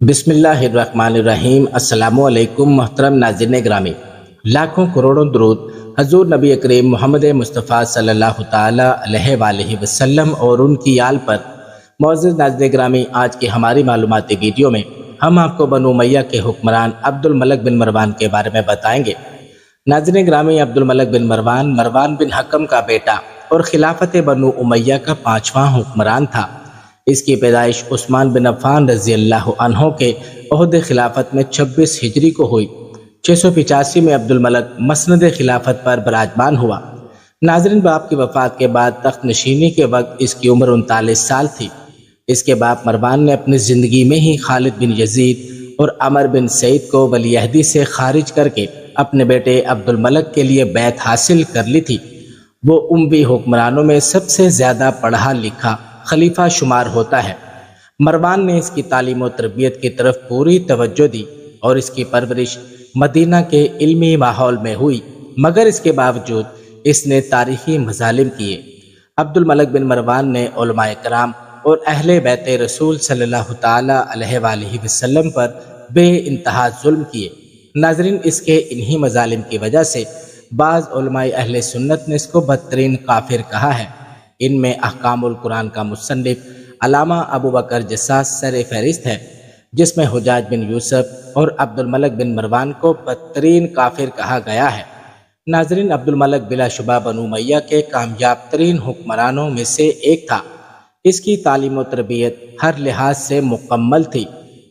بسم اللہ الرحمن الرحیم۔ السلام علیکم محترم ناظرین گرامی، لاکھوں کروڑوں درود حضور نبی کریم محمد مصطفیٰ صلی اللہ تعالیٰ علیہ وآلہ وسلم اور ان کی آل پر۔ معزز ناظرین گرامی، آج کی ہماری معلوماتی ویڈیو میں ہم آپ کو بنو امیہ کے حکمران عبد الملک بن مروان کے بارے میں بتائیں گے۔ ناظرین گرامی، عبد الملک بن مروان مروان بن حکم کا بیٹا اور خلافت بنو امیہ کا 5واں حکمران تھا۔ اس کی پیدائش عثمان بن عفان رضی اللہ عنہ کے عہد خلافت میں 26 ہجری کو ہوئی۔ 685 میں عبد الملک مسند خلافت پر براجمان ہوا۔ ناظرین، باپ کی وفات کے بعد تخت نشینی کے وقت اس کی عمر 39 سال تھی۔ اس کے باپ مروان نے اپنی زندگی میں ہی خالد بن یزید اور عمر بن سعید کو ولی عہدی سے خارج کر کے اپنے بیٹے عبد الملک کے لیے بیعت حاصل کر لی تھی۔ وہ اموی حکمرانوں میں سب سے زیادہ پڑھا لکھا خلیفہ شمار ہوتا ہے۔ مروان نے اس کی تعلیم و تربیت کی طرف پوری توجہ دی اور اس کی پرورش مدینہ کے علمی ماحول میں ہوئی، مگر اس کے باوجود اس نے تاریخی مظالم کیے۔ عبد الملک بن مروان نے علماء کرام اور اہل بیت رسول صلی اللہ تعالیٰ علیہ وآلہ وسلم پر بے انتہا ظلم کیے۔ ناظرین، اس کے انہی مظالم کی وجہ سے بعض علماء اہل سنت نے اس کو بدترین کافر کہا ہے۔ ان میں احکام القرآن کا مصنف علامہ ابو بکر جساس سر فہرست ہے، جس میں حجاج بن یوسف اور عبد الملک بن مروان کو بدترین کافر کہا گیا ہے۔ ناظرین، عبد الملک بلا شبہ بنو امیہ کے کامیاب ترین حکمرانوں میں سے ایک تھا۔ اس کی تعلیم و تربیت ہر لحاظ سے مکمل تھی۔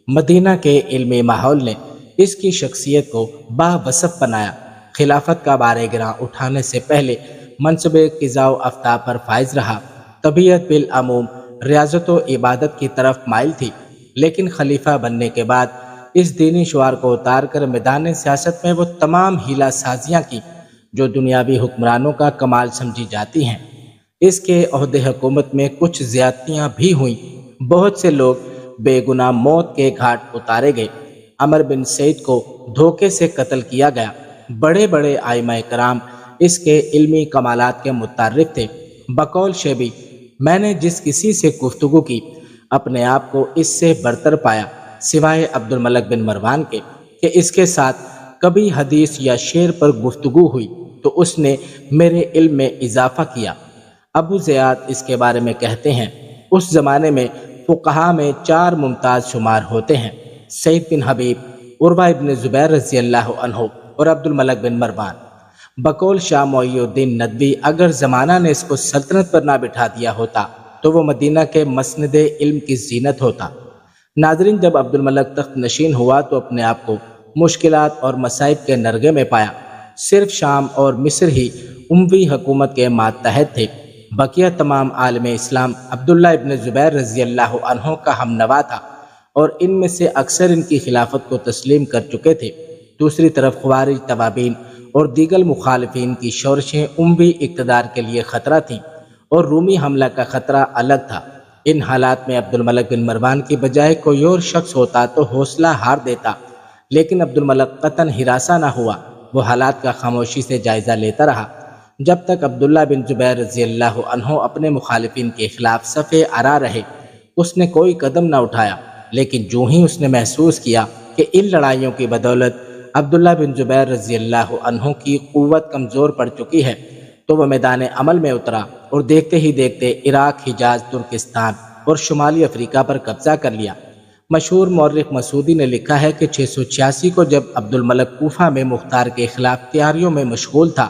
مدینہ کے علمی ماحول نے اس کی شخصیت کو باوصف بنایا۔ خلافت کا بار گراں اٹھانے سے پہلے منصب قضاء و افتاء پر فائز رہا۔ طبیعت بالعموم ریاضت و عبادت کی طرف مائل تھی، لیکن خلیفہ بننے کے بعد اس دینی شعار کو اتار کر میدان سیاست میں وہ تمام ہیلہ سازیاں کی جو دنیاوی حکمرانوں کا کمال سمجھی جاتی ہیں۔ اس کے عہد حکومت میں کچھ زیادتیاں بھی ہوئیں۔ بہت سے لوگ بے گناہ موت کے گھاٹ اتارے گئے۔ عمر بن سعید کو دھوکے سے قتل کیا گیا۔ بڑے بڑے ائمہ کرام اس کے علمی کمالات کے متعارف تھے۔ بقول شیبی، میں نے جس کسی سے گفتگو کی اپنے آپ کو اس سے برتر پایا، سوائے عبد الملک بن مروان کے کہ اس کے ساتھ کبھی حدیث یا شعر پر گفتگو ہوئی تو اس نے میرے علم میں اضافہ کیا۔ ابو زیاد اس کے بارے میں کہتے ہیں، اس زمانے میں فقہا میں 4 ممتاز شمار ہوتے ہیں: سعید بن حبیب، عروہ ابن زبیر رضی اللہ عنہ اور عبد الملک بن مروان۔ بقول شاہ معی الدین ندوی، اگر زمانہ نے اس کو سلطنت پر نہ بٹھا دیا ہوتا تو وہ مدینہ کے مسند علم کی زینت ہوتا۔ ناظرین، جب عبد الملک تخت نشین ہوا تو اپنے آپ کو مشکلات اور مصائب کے نرغے میں پایا۔ صرف شام اور مصر ہی اموی حکومت کے ماتحت تھے۔ بقیہ تمام عالم اسلام عبداللہ ابن زبیر رضی اللہ عنہ کا ہم نوا تھا اور ان میں سے اکثر ان کی خلافت کو تسلیم کر چکے تھے۔ دوسری طرف خوارج، توابین اور دیگر مخالفین کی شورشیں اموی اقتدار کے لیے خطرہ تھیں اور رومی حملہ کا خطرہ الگ تھا۔ ان حالات میں عبد الملک بن مروان کی بجائے کوئی اور شخص ہوتا تو حوصلہ ہار دیتا، لیکن عبد الملک قطعاً ہراساں نہ ہوا۔ وہ حالات کا خاموشی سے جائزہ لیتا رہا۔ جب تک عبداللہ بن زبیر رضی اللہ عنہ اپنے مخالفین کے خلاف صف آرا رہے، اس نے کوئی قدم نہ اٹھایا، لیکن جو ہی اس نے محسوس کیا کہ ان لڑائیوں کی بدولت عبداللہ بن زبیر رضی اللہ عنہ کی قوت کمزور پڑ چکی ہے تو وہ میدان عمل میں اترا اور دیکھتے ہی دیکھتے عراق، حجاز، ترکستان اور شمالی افریقہ پر قبضہ کر لیا۔ مشہور مورخ مسعودی نے لکھا ہے کہ 686 کو جب عبد الملک کوفہ میں مختار کے خلاف تیاریوں میں مشغول تھا،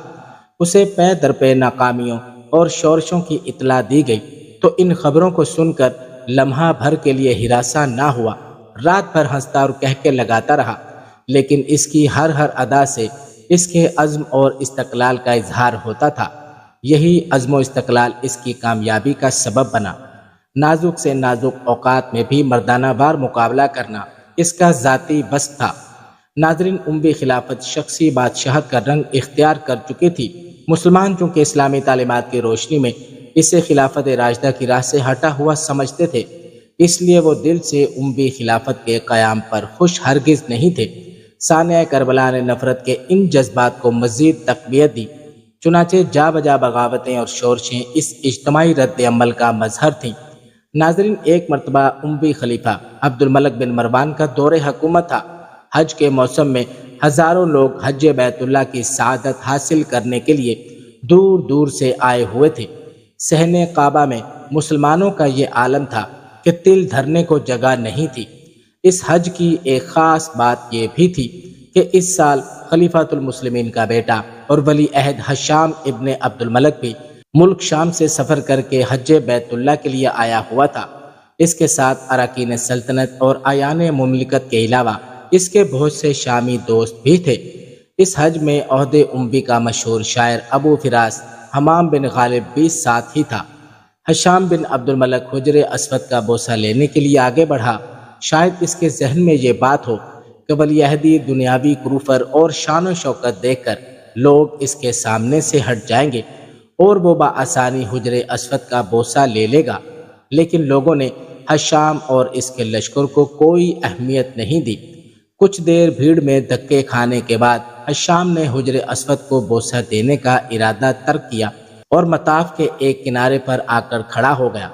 اسے پے در پے ناکامیوں اور شورشوں کی اطلاع دی گئی تو ان خبروں کو سن کر لمحہ بھر کے لیے ہراساں نہ ہوا۔ رات بھر ہنستا اور کہکے لگاتا رہا، لیکن اس کی ہر ادا سے اس کے عزم اور استقلال کا اظہار ہوتا تھا۔ یہی عزم و استقلال اس کی کامیابی کا سبب بنا۔ نازک سے نازک اوقات میں بھی مردانہ وار مقابلہ کرنا اس کا ذاتی بس تھا۔ ناظرین، اموی خلافت شخصی بادشاہت کا رنگ اختیار کر چکی تھی۔ مسلمان چونکہ اسلامی تعلیمات کی روشنی میں اسے خلافت راشدہ کی راہ سے ہٹا ہوا سمجھتے تھے، اس لیے وہ دل سے اموی خلافت کے قیام پر خوش ہرگز نہیں تھے۔ سانحہ کربلا نے نفرت کے ان جذبات کو مزید تقویت دی، چنانچہ جا بجا بغاوتیں اور شورشیں اس اجتماعی رد عمل کا مظہر تھیں۔ ناظرین، ایک مرتبہ اموی خلیفہ عبد الملک بن مروان کا دور حکومت تھا۔ حج کے موسم میں ہزاروں لوگ حج بیت اللہ کی سعادت حاصل کرنے کے لیے دور دور سے آئے ہوئے تھے۔ صحن کعبہ میں مسلمانوں کا یہ عالم تھا کہ تل دھرنے کو جگہ نہیں تھی۔ اس حج کی ایک خاص بات یہ بھی تھی کہ اس سال خلیفۃ المسلمین کا بیٹا اور ولی عہد حشام ابن عبد الملک بھی ملک شام سے سفر کر کے حج بیت اللہ کے لیے آیا ہوا تھا۔ اس کے ساتھ اراکین سلطنت اور ایان مملکت کے علاوہ اس کے بہت سے شامی دوست بھی تھے۔ اس حج میں عہد اموی کا مشہور شاعر ابو فراس حمام بن غالب بھی ساتھ ہی تھا۔ حشام بن عبد الملک حجر اسود کا بوسہ لینے کے لیے آگے بڑھا۔ شاید اس کے ذہن میں یہ بات ہو کہ ولی عہدی دنیاوی کروفر اور شان و شوکت دیکھ کر لوگ اس کے سامنے سے ہٹ جائیں گے اور وہ بآسانی حجر اسود کا بوسہ لے لے گا، لیکن لوگوں نے حشام اور اس کے لشکر کو کوئی اہمیت نہیں دی۔ کچھ دیر بھیڑ میں دھکے کھانے کے بعد حشام نے حجر اسود کو بوسہ دینے کا ارادہ ترک کیا اور مطاف کے ایک کنارے پر آ کر کھڑا ہو گیا۔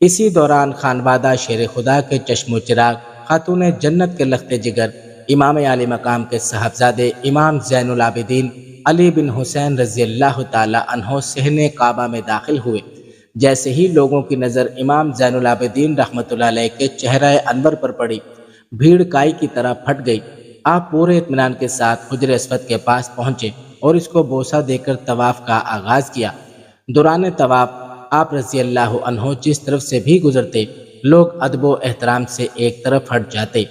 اسی دوران خانوادہ شیر خدا کے چشم و چراغ، خاتون جنت کے لخت جگر، امام عالی مقام کے صاحبزادے امام زین العابدین علی بن حسین رضی اللہ تعالی عنہ صحن کعبہ میں داخل ہوئے۔ جیسے ہی لوگوں کی نظر امام زین العابدین رحمۃ اللہ علیہ کے چہرہ انور پر پڑی، بھیڑ کائی کی طرح پھٹ گئی۔ آپ پورے اطمینان کے ساتھ حجر اسود کے پاس پہنچے اور اس کو بوسہ دے کر طواف کا آغاز کیا۔ دوران طواف آپ رضی اللہ عنہ جس طرف سے بھی گزرتے، لوگ ادب و احترام سے ایک طرف ہٹ جاتے۔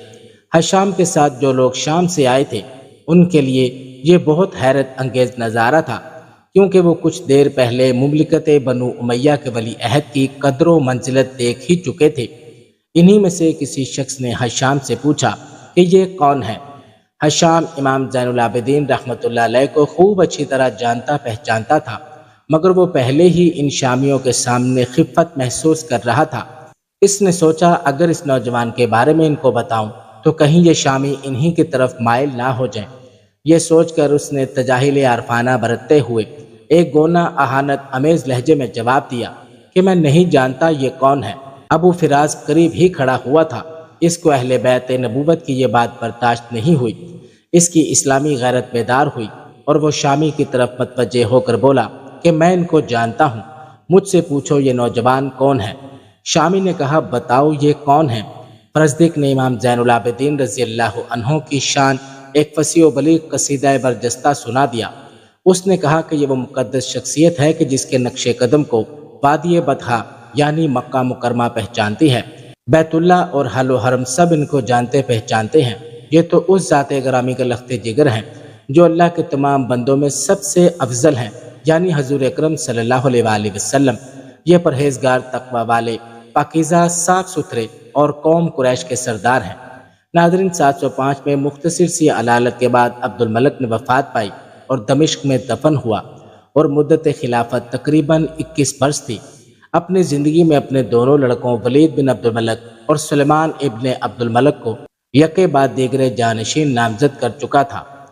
حشام کے ساتھ جو لوگ شام سے آئے تھے ان کے لیے یہ بہت حیرت انگیز نظارہ تھا، کیونکہ وہ کچھ دیر پہلے مملکت بنو امیہ کے ولی عہد کی قدر و منزلت دیکھ ہی چکے تھے۔ انہی میں سے کسی شخص نے حشام سے پوچھا کہ یہ کون ہے؟ حشام امام زین العابدین رحمۃ اللہ علیہ کو خوب اچھی طرح جانتا پہچانتا تھا، مگر وہ پہلے ہی ان شامیوں کے سامنے خفت محسوس کر رہا تھا۔ اس نے سوچا اگر اس نوجوان کے بارے میں ان کو بتاؤں تو کہیں یہ شامی انہی کی طرف مائل نہ ہو جائیں۔ یہ سوچ کر اس نے تجاہل عارفانہ برتتے ہوئے ایک گونا اہانت امیز لہجے میں جواب دیا کہ میں نہیں جانتا یہ کون ہے۔ ابو فراس قریب ہی کھڑا ہوا تھا۔ اس کو اہل بیت نبوت کی یہ بات برداشت نہیں ہوئی۔ اس کی اسلامی غیرت بیدار ہوئی اور وہ شامی کی طرف متوجہ ہو کر بولا کہ میں ان کو جانتا ہوں، مجھ سے پوچھو یہ نوجوان کون ہے۔ شامی نے کہا بتاؤ یہ کون ہے؟ پرزدق نے امام زین العابدین رضی اللہ عنہ کی شان ایک فصیح و بلیغ قصیدہ برجستہ سنا دیا۔ اس نے کہا کہ یہ وہ مقدس شخصیت ہے کہ جس کے نقش قدم کو وادی بطحا یعنی مکہ مکرمہ پہچانتی ہے۔ بیت اللہ اور حل و حرم سب ان کو جانتے پہچانتے ہیں۔ یہ تو اس ذات گرامی کے لخت جگر ہیں جو اللہ کے تمام بندوں میں سب سے افضل ہیں، یعنی حضور اکرم صلی اللہ علیہ وآلہ وسلم۔ یہ پرہیزگار، تقوی والے، پاکیزہ، صاف ستھرے اور قوم قریش کے سردار ہیں۔ ناظرین، 705 میں مختصر سی علالت کے بعد عبد الملک نے وفات پائی اور دمشق میں دفن ہوا، اور مدت خلافت تقریباً 21 برس تھی۔ اپنی زندگی میں اپنے دونوں لڑکوں ولید بن عبد الملک اور سلیمان ابن عبد الملک کو یکے بعد دیگرے جانشین نامزد کر چکا تھا۔